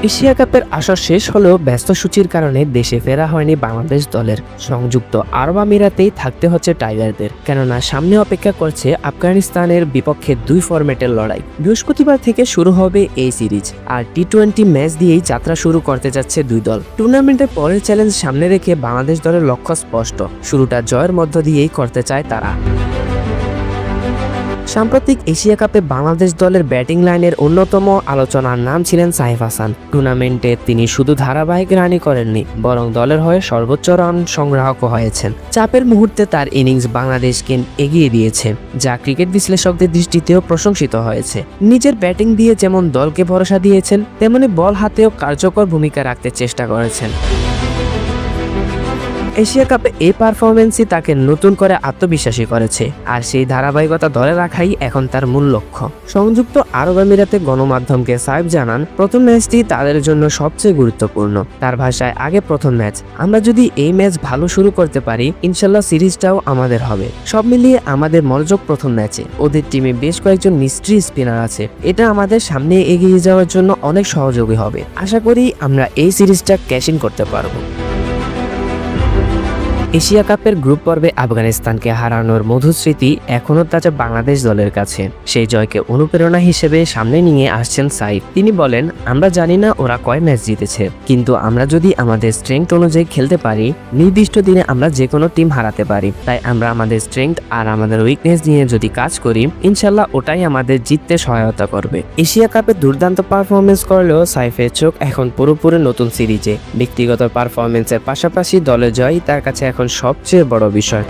Asia কাপের আসর শেষ হলেও ব্যস্ত সূচির কারণে দেশে ফেরা হয়নি বাংলাদেশ দলের। সংযুক্ত আরব আমিরাতেই থাকতে হচ্ছে টাইগারদের, কেননা সামনে অপেক্ষা করছে আফগানিস্তানের বিপক্ষে 2 ফরম্যাটের লড়াই। বৃহস্পতিবার থেকে শুরু হবে এই সিরিজ, আর টি-20 ম্যাচ দিয়েই যাত্রা শুরু করতে যাচ্ছে দুই দল। টুর্নামেন্টের পরের চ্যালেঞ্জ সামনে রেখে বাংলাদেশ দলের লক্ষ্য স্পষ্ট, শুরুটা জয়ের মধ্য দিয়েই করতে চায় তারা। সাম্প্রতিক এশিয়া কাপে বাংলাদেশ দলের ব্যাটিং লাইনের অন্যতম আলোচনার নাম ছিলেন সাইফ হাসান। টুর্নামেন্টে তিনি শুধু ধারাবাহিক রানই করেননি, বরং দলের হয়ে সর্বোচ্চ রান সংগ্রাহকও হয়েছেন। চাপের মুহূর্তে তার ইনিংস বাংলাদেশকে এগিয়ে দিয়েছে, যা ক্রিকেট বিশ্লেষকদের দৃষ্টিতেও প্রশংসিত হয়েছে। নিজের ব্যাটিং দিয়ে যেমন দলকে ভরসা দিয়েছেন, তেমনি বল হাতেও কার্যকর ভূমিকা রাখতে চেষ্টা করেছেন। এশিয়া কাপে এই পারফরমেন্সই তাকে নতুন করে আত্মবিশ্বাসী করেছে, আর সেই ধারাবাহিকতা ধরে রাখাই এখন তার মূল লক্ষ্য। সংযুক্ত আরব আমিরাতে গণমাধ্যমকে সাইফ জানান, প্রথম ম্যাচটি তাদের জন্য সবচেয়ে গুরুত্বপূর্ণ। তার ভাষায়, আগে প্রথম ম্যাচ, আমরা যদি এই ম্যাচ ভালো শুরু করতে পারি, ইনশাল্লাহ সিরিজটাও আমাদের হবে। সব মিলিয়ে আমাদের মনোযোগ প্রথম ম্যাচে। ওদের টিমে বেশ কয়েকজন মিস্ট্রি স্পিনার আছে, এটা আমাদের সামনে এগিয়ে যাওয়ার জন্য অনেক সহযোগী হবে। আশা করি আমরা এই সিরিজটা ক্যাশ ইন করতে পারবো। এশিয়া কাপের গ্রুপ পর্বে আফগানিস্তানকে হারানোর মধুর স্মৃতি এখনও তাজা বাংলাদেশ দলের কাছে। সেই জয়কে অনুপ্রেরণা হিসেবে সামনে নিয়ে আসছেন সাইফ। তিনি বলেন, আমরা জানি না ওরা কয় ম্যাচ জিতেছে, কিন্তু আমরা যদি আমাদের স্ট্রেংথ অনুযায়ী খেলতে পারি, নির্দিষ্ট দিনে আমরা যে কোনো টিম হারাতে পারি। তাই আমরা আমাদের স্ট্রেংথ আর আমাদের উইকনেস নিয়ে যদি কাজ করি, ইনশাল্লাহ ওটাই আমাদের জিততে সহায়তা করবে। এশিয়া কাপে দুর্দান্ত পারফরমেন্স করলেও সাইফের চোখ এখন পুরোপুরি নতুন সিরিজে। ব্যক্তিগত পারফরমেন্সের পাশাপাশি দলের জয় তার কাছে এখন সবচেয়ে বড় বিষয়।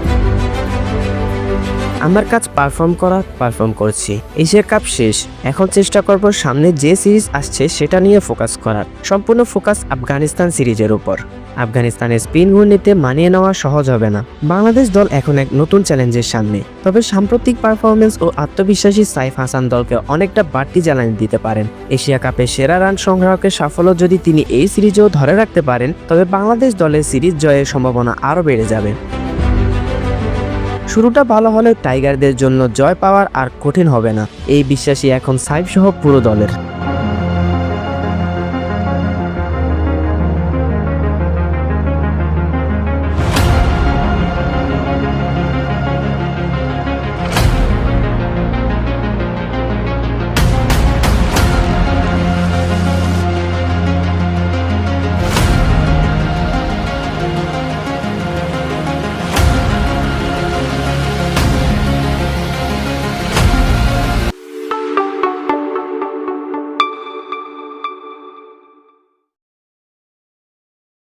আমার কাজ পারফর্ম করছি। এশিয়া কাপ শেষ, এখন চেষ্টা করব সামনে যে সিরিজ আসছে সেটা নিয়ে ফোকাস করার। সম্পূর্ণ ফোকাস আফগানিস্তান সিরিজের উপর। আফগানিস্তানের স্পিন ঘূর্ণিতে মানিয়ে নেওয়া সহজ হবে না। বাংলাদেশ দল এখন এক নতুন চ্যালেঞ্জের সামনে, তবে সাম্প্রতিক পারফরমেন্স ও আত্মবিশ্বাসী সাইফ হাসান দলকে অনেকটা বাড়তি জ্বালানি দিতে পারেন। এশিয়া কাপে সেরা রান সংগ্রাহকের সাফল্য যদি তিনি এই সিরিজেও ধরে রাখতে পারেন, তবে বাংলাদেশ দলের সিরিজ জয়ের সম্ভাবনা আরও বেড়ে যাবে। শুরুটা ভালো হলে টাইগারদের জন্য জয় পাওয়ার আর কঠিন হবে না, এই বিশ্বাসই এখন সাইফ সহ পুরো দলের।